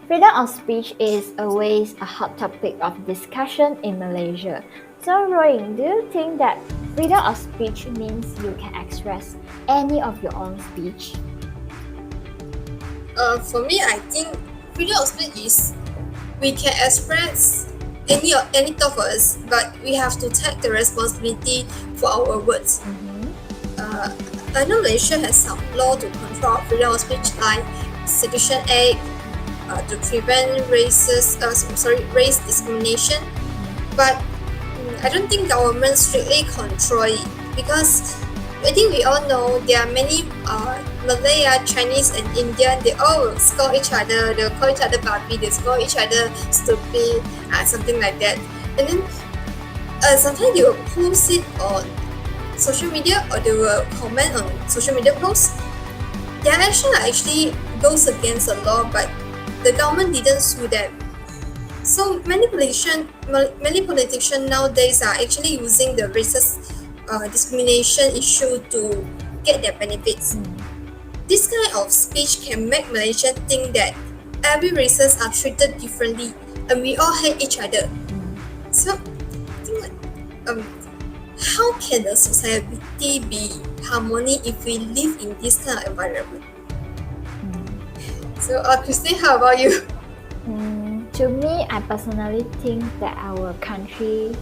Freedom of speech is always a hot topic of discussion in Malaysia. So, Roy, do you think that freedom of speech means you can express any of your own speech? For me, I think freedom of speech is we can express any thought for us, but we have to take the responsibility for our words. I know Malaysia has some law to control freedom of speech, like Sedition Act, to prevent race discrimination. But I don't think government strictly control it because I think we all know there are many Malay, Chinese, and Indian. They all score each other. They call each other babi. They score each other stupid, something like that. And then sometimes they will post it on social media or they will comment on social media posts. Their action actually goes against the law, but the government didn't sue them. So many politicians nowadays are actually using the racist discrimination issue to get their benefits. This kind of speech can make Malaysians think that every races are treated differently and we all hate each other. So I think how can a society be harmony if we live in this kind of environment? So Christine, how about you? To me, I personally think that our country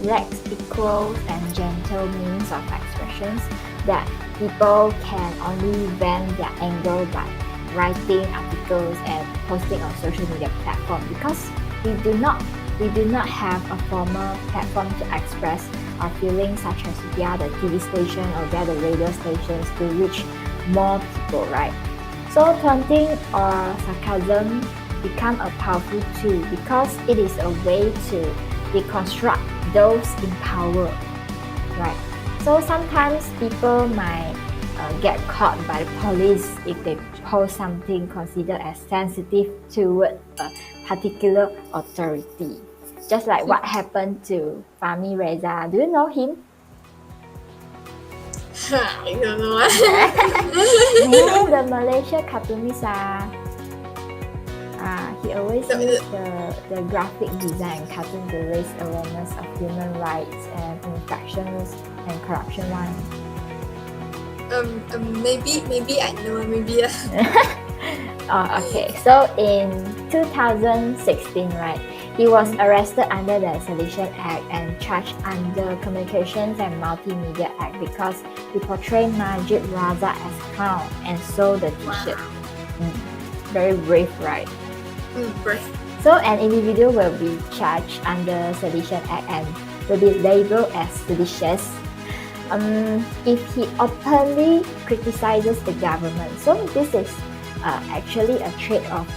lacks equal and gentle means of expressions, that people can only vent their anger by writing articles and posting on social media platform because we do not have a formal platform to express our feelings, such as via the TV station or via the radio stations to reach more people, right? So taunting or sarcasm become a powerful tool because it is a way to deconstruct those in power, right? So sometimes people might get caught by the police if they post something considered as sensitive toward a particular authority. Just like what happened to Fahmi Reza. Do you know him? I don't know. The Malaysia cartoonist. He always uses the graphic design cartoon to raise awareness of human rights and infractions and corruption one. Maybe I know, maybe. Okay. So in 2016, right, he was arrested under the Sedition Act and charged under Communications and Multimedia Act because he portrayed Najib Razak as clown and sold the t-shirt. Very brave, right? Brave. So an individual will be charged under Sedition Act and will be labeled as seditious if he openly criticizes the government. So this is actually a trait of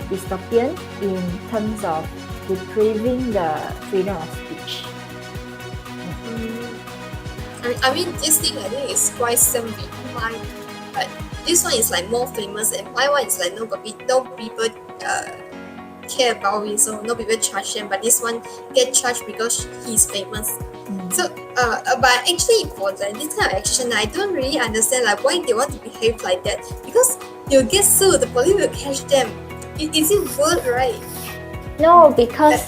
dystopian in terms of depriving the freedom of speech. I mean, this thing I think is quite same with mine, but this one is like more famous, and my one is like no people care about it, so no people charge him. But this one get charged because he's famous. So, but actually for this kind of action, I don't really understand like why they want to behave like that. Because they'll get sued, the police will catch them. Is it worth, right? No, because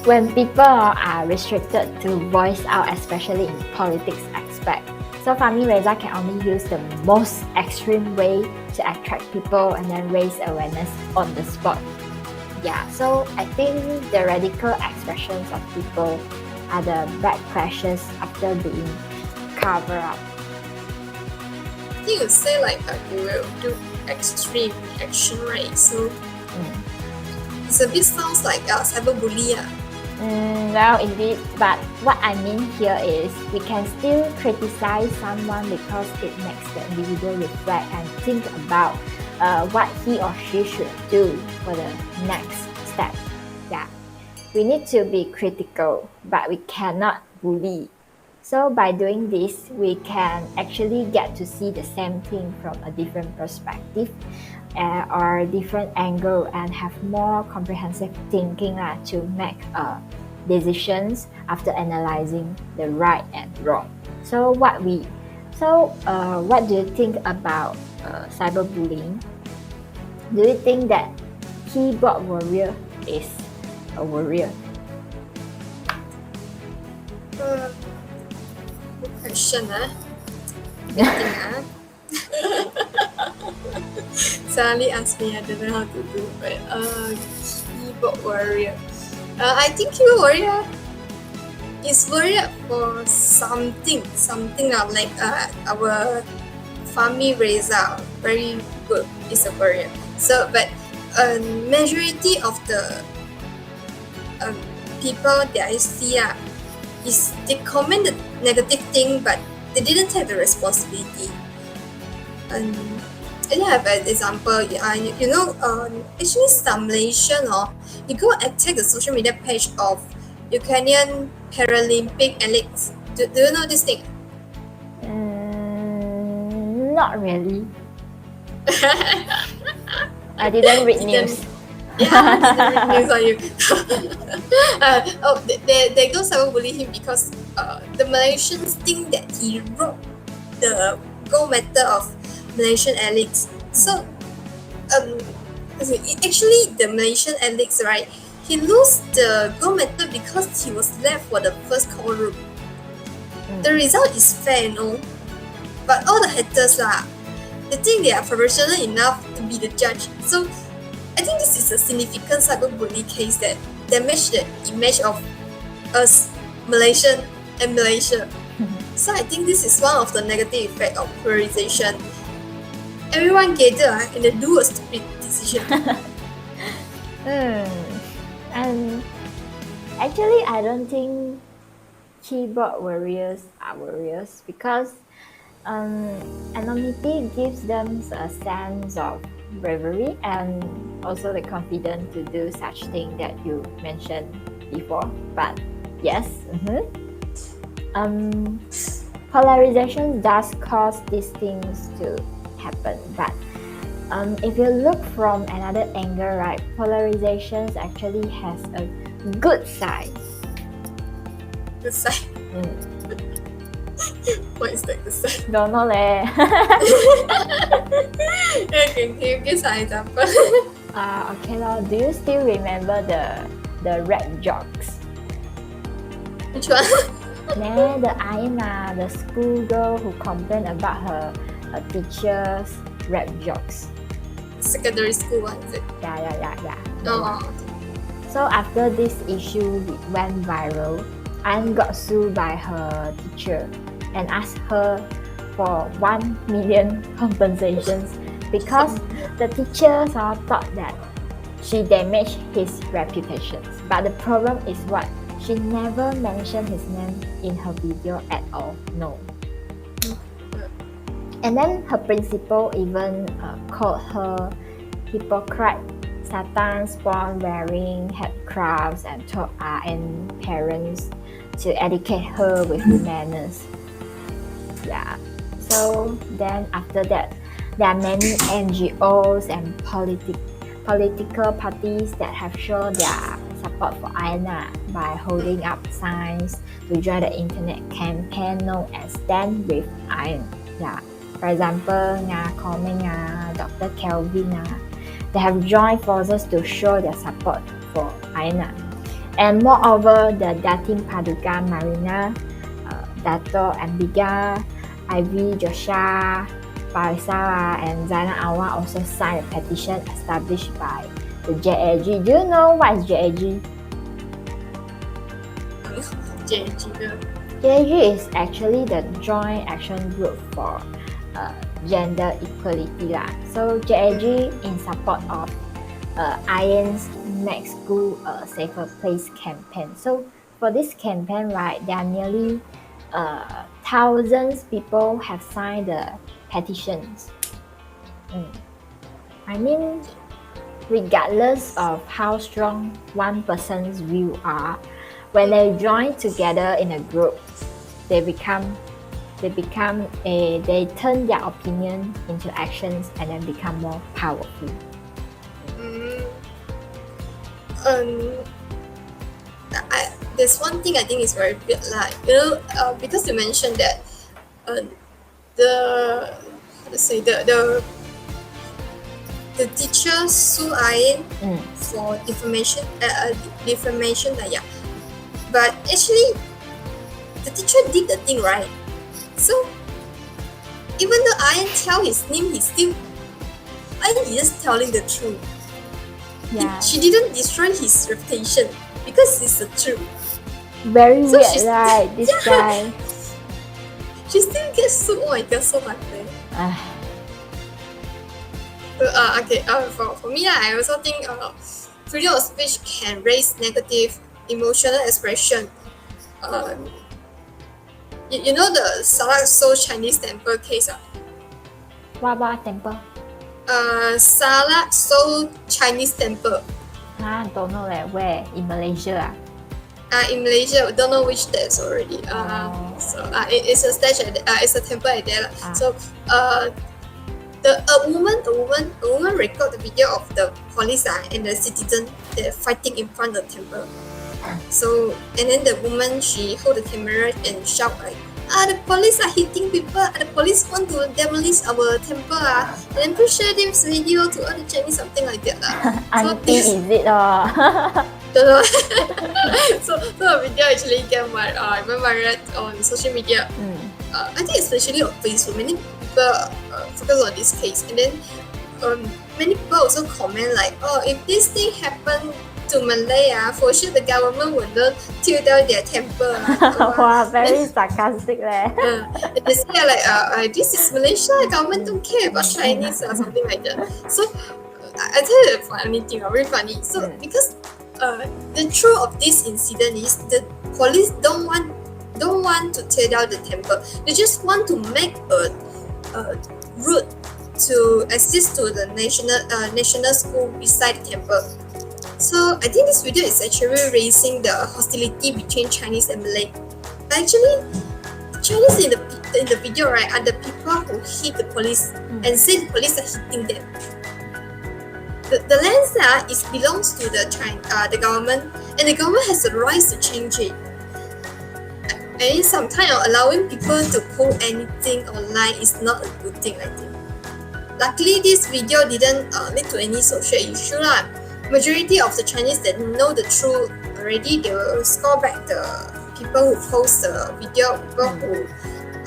when people are restricted to voice out, especially in politics aspect, so Fahmi Reza can only use the most extreme way to attract people and then raise awareness on the spot. Yeah, so I think the radical expressions of people are the backlashes after being covered up. I think you say like you will do extreme action, right? So it's a bit sounds like cyberbullying. Well, indeed, but what I mean here is we can still criticize someone because it makes the individual reflect and think about what he or she should do for the next step. Yeah, we need to be critical, but we cannot bully. So by doing this, we can actually get to see the same thing from a different perspective or different angle and have more comprehensive thinking to make decisions after analyzing the right and wrong. So what do you think about cyberbullying? Do you think that keyboard warrior is a warrior? Good question, Suddenly ask me, I don't know how to do, but keyboard warrior. I think keyboard warrior is warrior for something like our Fahmi Reza, very good, is a warrior. So, but majority of the people that I see is they comment the negative thing, but they didn't take the responsibility. I have an example. Actually, some Malaysian, you go and check the social media page of Ukrainian Paralympic athletes. Do you know this thing? Not really. I didn't read news. Yeah, didn't read news on you. They go cyberbully him because the Malaysians think that he wrote the gold medal of Malaysian athletes. So, actually, the Malaysian athletes, right? He lost the gold medal because he was left for the first call group. The result is fair, but all the haters they think they are professional enough to be the judge. So, I think this is a significant cyberbully case that damaged the image of us, Malaysian and Malaysia. So I think this is one of the negative effects of polarization. Everyone gather and they do a stupid decision. And actually, I don't think keyboard warriors are warriors because anonymity gives them a sense of bravery and also the confidence to do such thing that you mentioned before. But yes, polarization does cause these things to happen. But if you look from another angle, right, polarization actually has a good side. Good side. What is that good side? Don't know leh. Okay, can you give some example? Okay lor. Do you still remember the rap jokes? Which one? The Aina, the schoolgirl who complained about her teacher's rap jokes. Secondary school one, is it? Yeah. Oh. So after this issue went viral, Ain got sued by her teacher and asked her for 1 million compensations because the teachers thought that she damaged his reputation. But the problem is what? She never mentioned his name in her video at all. No. And then her principal even called her hypocrite, Satan spawn wearing headcrafts, and told RN parents to educate her with manners. Yeah. So then after that, there are many NGOs and political parties that have shown their support for Aina by holding up signs to join the internet campaign known as Stand with Ain. Yeah. For example, Comment, Dr. Kelvin, they have joined forces to show their support for Aina. And moreover, the Datin Paduka Marina, Dato Ambiga, Ivy Joshua, Parisa, and Zaina Awa also signed a petition established by the JAG. Do you know what is JAG? JAG is actually the Joint Action Group for Gender Equality. So JAG in support of IAN's Make School a Safer Place campaign. So for this campaign, right, there are nearly thousands people have signed the petitions. I mean, regardless of how strong one person's view are, when they join together in a group, they turn their opinion into actions and then become more powerful. There's one thing I think is very good, because you mentioned that the teacher Su Ain for defamation. Yeah. But actually, the teacher did the thing right. So even though Ayan tell his name, Ayan is just telling the truth. Yeah. She didn't destroy his reputation because it's the truth. Very so weird, right? This guy. She still gets sued. Oh my god, so much. For me, I also think freedom of speech can raise negative emotional expression. You know the Salak Seoul Chinese temple case? What temple? Salak Seoul Chinese temple. Don't know where in Malaysia? In Malaysia, don't know which that's already. It's a statue. It's a temple at there. So a woman record the video of the police and the citizen fighting in front of the temple. So and then the woman, she hold the camera and shout like, the police are hitting people. The police want to demolish our temple. And then share this video to other Chinese, something like that. So this is it so the video actually get viral on social media. I think especially on Facebook, many people focus on this case, and then many people also comment like, if this thing happened to Malaya, for sure the government will not tear down their temple. Wow, very sarcastic there. They say like, this is Malaysia, government don't care about Chinese or something like that. So I tell you a funny thing, very funny. So because the truth of this incident is the police don't want to tear down the temple. They just want to make a route to access to the national school beside the temple. So I think this video is actually raising the hostility between Chinese and Malay. Actually, Chinese in the video, right, are the people who hit the police and say the police are hitting them. The land belongs to the government, and the government has the right to change it. And sometimes allowing people to post anything online is not a good thing, I think. Luckily, this video didn't lead to any social issue. Majority of the Chinese that know the truth already, they will score back the people who post the video, people who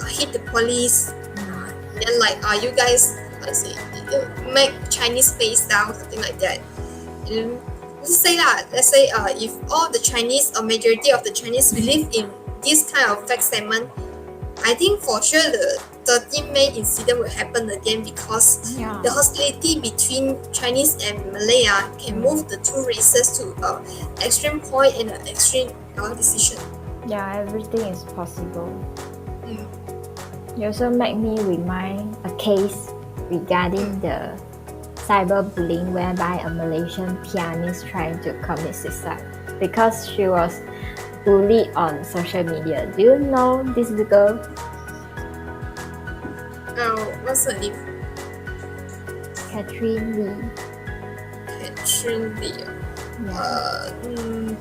hit the police. Then like, you guys, make Chinese face down, something like that. And let's say if all the Chinese or majority of the Chinese believe in this kind of fact statement, I think for sure the 13 May incident will happen again, because the hostility between Chinese and Malaya can move the two races to extreme point and an extreme decision. Yeah, everything is possible. You also make me remind a case regarding the cyberbullying, whereby a Malaysian pianist trying to commit suicide because she was bullied on social media. Do you know this girl? What's her name? Catherine Lee.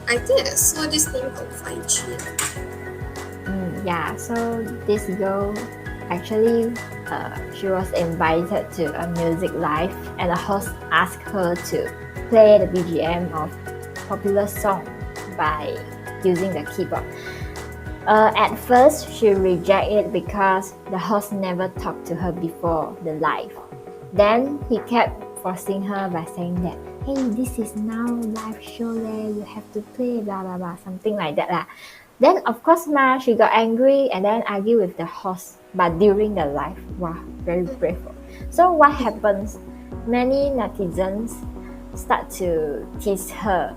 I think I saw this name on 5G. So this girl actually she was invited to a music live, and the host asked her to play the BGM of popular song by using the keyboard. At first, she rejected it because the host never talked to her before the live. Then he kept forcing her by saying that, hey, this is now live show there, you have to play, blah blah blah, something like that lah. Then of course she got angry and then argued with the host, but during the live. Wow, very brave. So what happens? Many netizens start to tease her,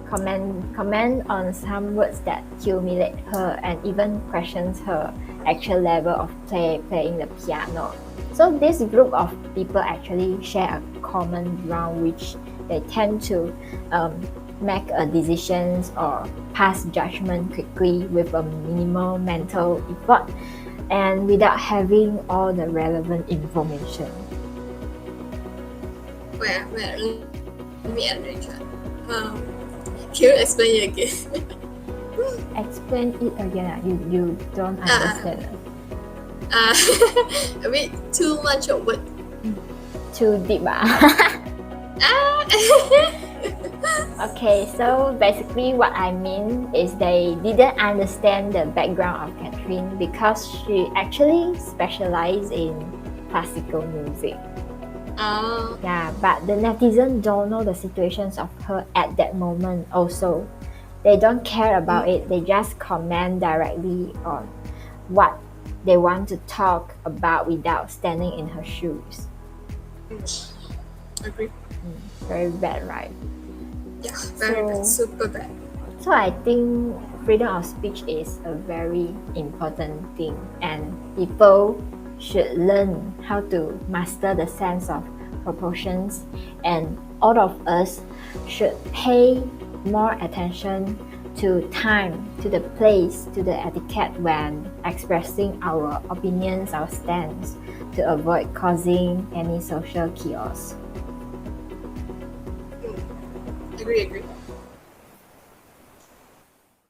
comment on some words that humiliate her, and even questions her actual level of playing the piano. So this group of people actually share a common ground, which they tend to make a decisions or pass judgment quickly with a minimal mental effort and without having all the relevant information. Let me understand. Can you explain it again? Explain it again. You don't understand. A bit too much of what? Too deep. Okay, so basically what I mean is they didn't understand the background of Catherine because she actually specialized in classical music. Yeah, but the netizens don't know the situations of her at that moment also. They don't care about it, they just comment directly on what they want to talk about without standing in her shoes. Agree. Very bad, right? Yeah, very bad, super bad. So I think freedom of speech is a very important thing, and people should learn how to master the sense of proportions, and all of us should pay more attention to time, to the place, to the etiquette when expressing our opinions, our stance, to avoid causing any social chaos. Agree.